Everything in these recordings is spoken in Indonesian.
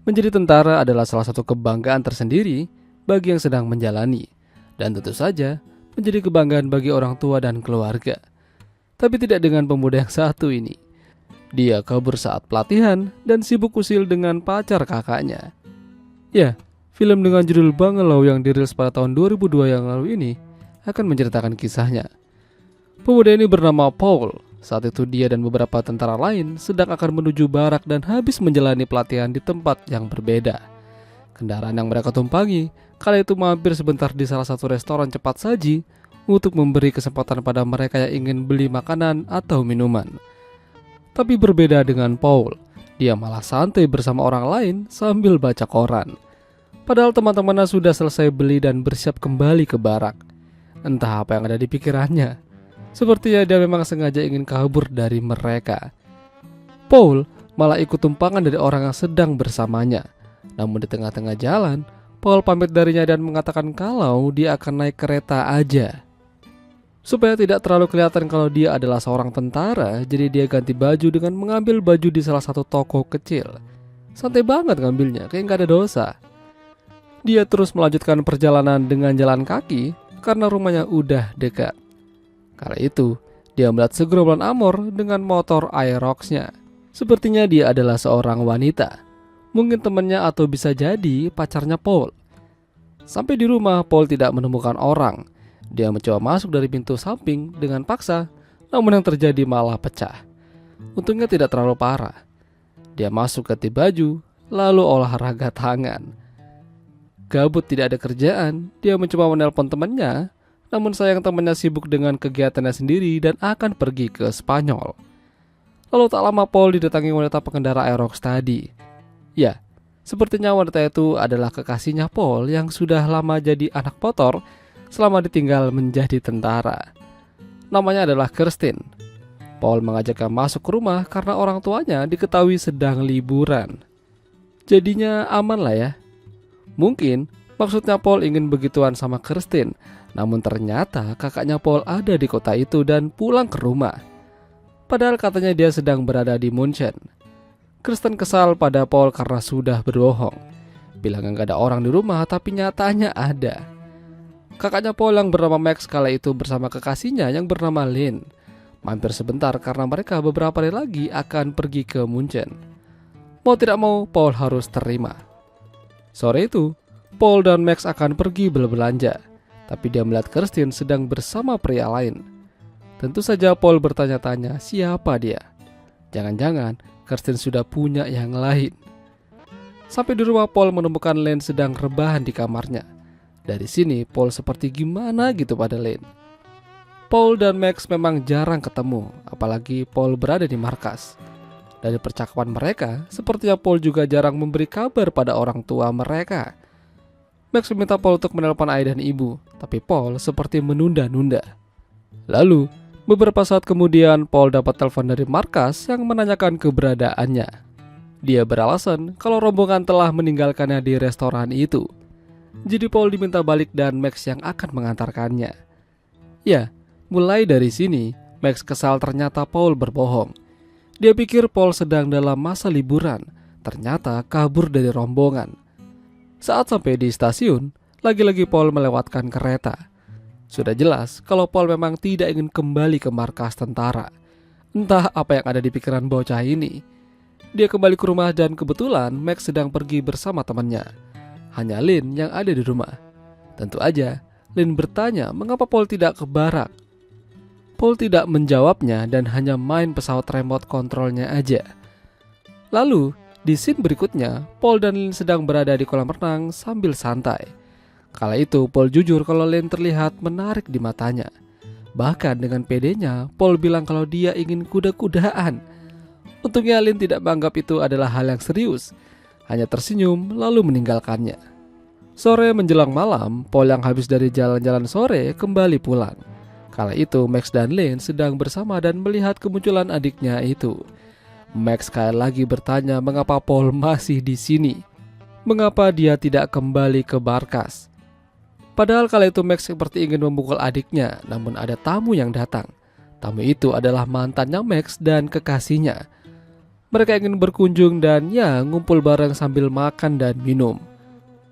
Menjadi tentara adalah salah satu kebanggaan tersendiri bagi yang sedang menjalani, dan tentu saja menjadi kebanggaan bagi orang tua dan keluarga. Tapi tidak dengan pemuda yang satu ini. Dia kabur saat pelatihan dan sibuk usil dengan pacar kakaknya. Ya, film dengan judul Bungalow yang dirilis pada tahun 2002 yang lalu ini akan menceritakan kisahnya. Pemuda ini bernama Paul. Saat itu dia dan beberapa tentara lain sedang akan menuju barak dan habis menjalani pelatihan di tempat yang berbeda. Kendaraan yang mereka tumpangi kala itu mampir sebentar di salah satu restoran cepat saji untuk memberi kesempatan pada mereka yang ingin beli makanan atau minuman. Tapi berbeda dengan Paul, dia malah santai bersama orang lain sambil baca koran. Padahal teman-temannya sudah selesai beli dan bersiap kembali ke barak. Entah apa yang ada di pikirannya. Sepertinya dia memang sengaja ingin kabur dari mereka. Paul malah ikut tumpangan dari orang yang sedang bersamanya. Namun di tengah-tengah jalan, Paul pamit darinya dan mengatakan kalau dia akan naik kereta aja. Supaya tidak terlalu kelihatan kalau dia adalah seorang tentara, jadi dia ganti baju dengan mengambil baju di salah satu toko kecil. Santai banget ngambilnya, kayak gak ada dosa. Dia terus melanjutkan perjalanan dengan jalan kaki karena rumahnya udah dekat. Kala itu, dia melihat segerombolan Amor dengan motor Aerox-nya. Sepertinya dia adalah seorang wanita. Mungkin temannya atau bisa jadi pacarnya Paul. Sampai di rumah, Paul tidak menemukan orang. Dia mencoba masuk dari pintu samping dengan paksa, namun yang terjadi malah pecah. Untungnya tidak terlalu parah. Dia masuk ganti baju, lalu olahraga tangan. Gabut tidak ada kerjaan, dia mencoba menelpon temannya. Namun sayang temannya sibuk dengan kegiatannya sendiri dan akan pergi ke Spanyol. Lalu tak lama Paul didatangi wanita pengendara Aerox tadi. Ya, sepertinya wanita itu adalah kekasihnya Paul yang sudah lama jadi anak motor selama ditinggal menjadi tentara. Namanya adalah Kirsten. Paul mengajaknya masuk ke rumah karena orang tuanya diketahui sedang liburan. Jadinya aman lah ya. Mungkin maksudnya Paul ingin begituan sama Kirsten. Namun ternyata kakaknya Paul ada di kota itu dan pulang ke rumah. Padahal katanya dia sedang berada di München. Kirsten kesal pada Paul karena sudah berbohong. Bilang gak ada orang di rumah tapi nyatanya ada. Kakaknya Paul yang bernama Max kala itu bersama kekasihnya yang bernama Lynn. Mampir sebentar karena mereka beberapa hari lagi akan pergi ke München. Mau tidak mau Paul harus terima. Sore itu, Paul dan Max akan pergi berbelanja. Tapi dia melihat Kirsten sedang bersama pria lain. Tentu saja Paul bertanya-tanya siapa dia. Jangan-jangan Kirsten sudah punya yang lain. Sampai di rumah Paul menemukan Lynn sedang rebahan di kamarnya. Dari sini Paul seperti gimana gitu pada Lynn. Paul dan Max memang jarang ketemu, apalagi Paul berada di markas. Dari percakapan mereka, sepertinya Paul juga jarang memberi kabar pada orang tua mereka. Max meminta Paul untuk menelpon ayah dan ibu, tapi Paul seperti menunda-nunda. Lalu, beberapa saat kemudian Paul dapat telepon dari markas yang menanyakan keberadaannya. Dia beralasan kalau rombongan telah meninggalkannya di restoran itu. Jadi Paul diminta balik dan Max yang akan mengantarkannya. Ya, mulai dari sini, Max kesal ternyata Paul berbohong. Dia pikir Paul sedang dalam masa liburan, ternyata kabur dari rombongan. Saat sampai di stasiun, lagi-lagi Paul melewatkan kereta. Sudah jelas kalau Paul memang tidak ingin kembali ke markas tentara. Entah apa yang ada di pikiran bocah ini. Dia kembali ke rumah dan kebetulan Max sedang pergi bersama temannya. Hanya Lynn yang ada di rumah. Tentu aja, Lynn bertanya mengapa Paul tidak ke barak. Paul tidak menjawabnya dan hanya main pesawat remote kontrolnya aja. Lalu, di scene berikutnya, Paul dan Lynn sedang berada di kolam renang sambil santai. Kala itu, Paul jujur kalau Lynn terlihat menarik di matanya. Bahkan dengan pedenya, Paul bilang kalau dia ingin kuda-kudaan. Untungnya Lynn tidak menganggap itu adalah hal yang serius. Hanya tersenyum lalu meninggalkannya. Sore menjelang malam, Paul yang habis dari jalan-jalan sore kembali pulang. Kala itu, Max dan Lynn sedang bersama dan melihat kemunculan adiknya itu. Max sekali lagi bertanya mengapa Paul masih di sini. Mengapa dia tidak kembali ke markas? Padahal kala itu Max seperti ingin memukul adiknya, namun ada tamu yang datang. Tamu itu adalah mantannya Max dan kekasihnya. Mereka ingin berkunjung dan ya ngumpul bareng sambil makan dan minum.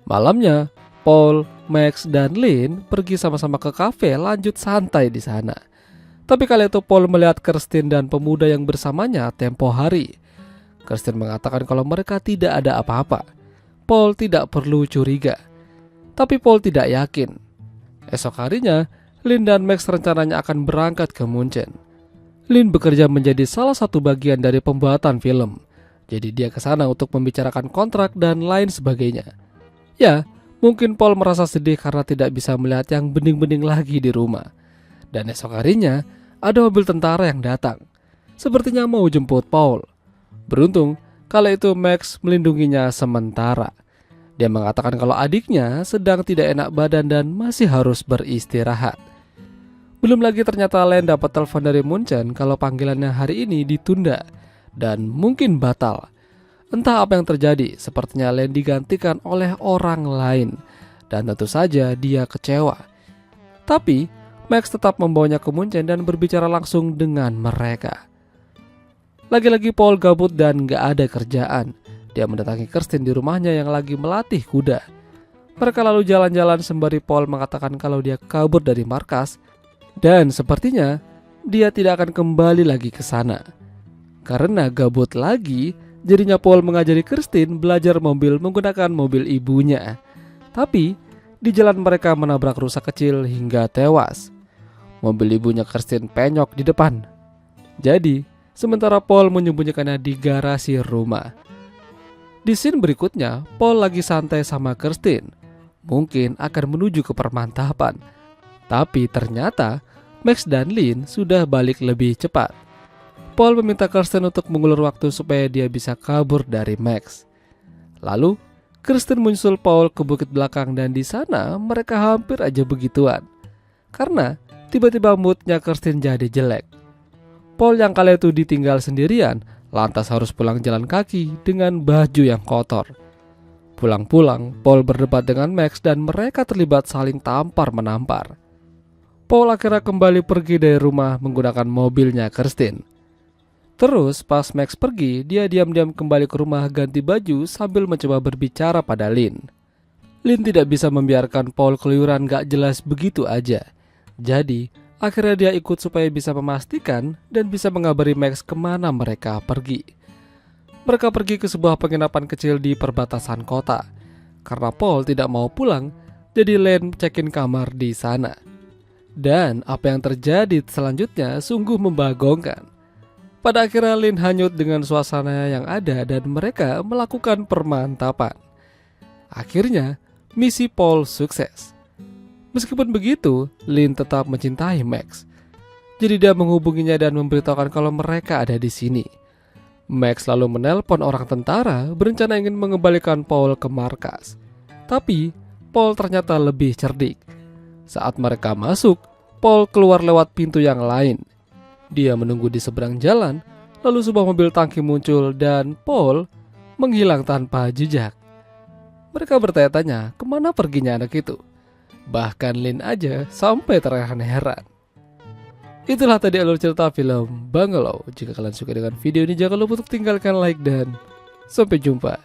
Malamnya, Paul, Max, dan Lynn pergi sama-sama ke kafe lanjut santai di sana. Tapi kali itu Paul melihat Kirsten dan pemuda yang bersamanya tempo hari. Kirsten mengatakan kalau mereka tidak ada apa-apa. Paul tidak perlu curiga. Tapi Paul tidak yakin. Esok harinya, Lynn dan Max rencananya akan berangkat ke Munchen. Lynn bekerja menjadi salah satu bagian dari pembuatan film. Jadi dia ke sana untuk membicarakan kontrak dan lain sebagainya. Ya, mungkin Paul merasa sedih karena tidak bisa melihat yang bening-bening lagi di rumah. Dan esok harinya, ada mobil tentara yang datang. Sepertinya mau jemput Paul. Beruntung, kala itu Max melindunginya sementara. Dia mengatakan kalau adiknya sedang tidak enak badan dan masih harus beristirahat. Belum lagi ternyata Len dapat telepon dari Munchen kalau panggilannya hari ini ditunda dan mungkin batal. Entah apa yang terjadi, sepertinya Len digantikan oleh orang lain. Dan tentu saja dia kecewa. Tapi Max tetap membawanya ke Munchen dan berbicara langsung dengan mereka. Lagi-lagi Paul gabut dan gak ada kerjaan. Dia mendatangi Kirsten di rumahnya yang lagi melatih kuda. Mereka lalu jalan-jalan sembari Paul mengatakan kalau dia kabur dari markas. Dan sepertinya dia tidak akan kembali lagi ke sana. Karena gabut lagi, jadinya Paul mengajari Kirsten belajar mobil menggunakan mobil ibunya. Tapi di jalan mereka menabrak rusa kecil hingga tewas. Mobil ibunya Kirsten penyok di depan. Jadi sementara Paul menyembunyikannya di garasi rumah. Di scene berikutnya, Paul lagi santai sama Kirsten. Mungkin akan menuju ke permantapan. Tapi ternyata Max dan Lynn sudah balik lebih cepat. Paul meminta Kirsten untuk mengulur waktu supaya dia bisa kabur dari Max. Lalu Kirsten menyusul Paul ke bukit belakang dan di sana mereka hampir aja begituan. Karena tiba-tiba moodnya Kirsten jadi jelek. Paul yang kala itu ditinggal sendirian lantas harus pulang jalan kaki dengan baju yang kotor. Pulang-pulang, Paul berdebat dengan Max dan mereka terlibat saling tampar-menampar. Paul akhirnya kembali pergi dari rumah menggunakan mobilnya Kirsten. Terus pas Max pergi, dia diam-diam kembali ke rumah ganti baju sambil mencoba berbicara pada Lynn. Lynn tidak bisa membiarkan Paul keluyuran gak jelas begitu aja. Jadi akhirnya dia ikut supaya bisa memastikan dan bisa mengabari Max kemana mereka pergi. Mereka pergi ke sebuah penginapan kecil di perbatasan kota. Karena Paul tidak mau pulang, jadi Len check-in kamar di sana. Dan apa yang terjadi selanjutnya sungguh membagongkan. Pada akhirnya Lynn hanyut dengan suasana yang ada dan mereka melakukan permantapan. Akhirnya misi Paul sukses. Meskipun begitu, Lynn tetap mencintai Max. Jadi dia menghubunginya dan memberitahukan kalau mereka ada di sini. Max lalu menelpon orang tentara berencana ingin mengembalikan Paul ke markas. Tapi Paul ternyata lebih cerdik. Saat mereka masuk, Paul keluar lewat pintu yang lain. Dia menunggu di seberang jalan, lalu sebuah mobil tangki muncul dan Paul menghilang tanpa jejak. Mereka bertanya-tanya kemana perginya anak itu. Bahkan Lynn aja sampai terheran-heran. Itulah tadi alur cerita film Bungalow. Jika kalian suka dengan video ini, jangan lupa untuk tinggalkan like dan sampai jumpa.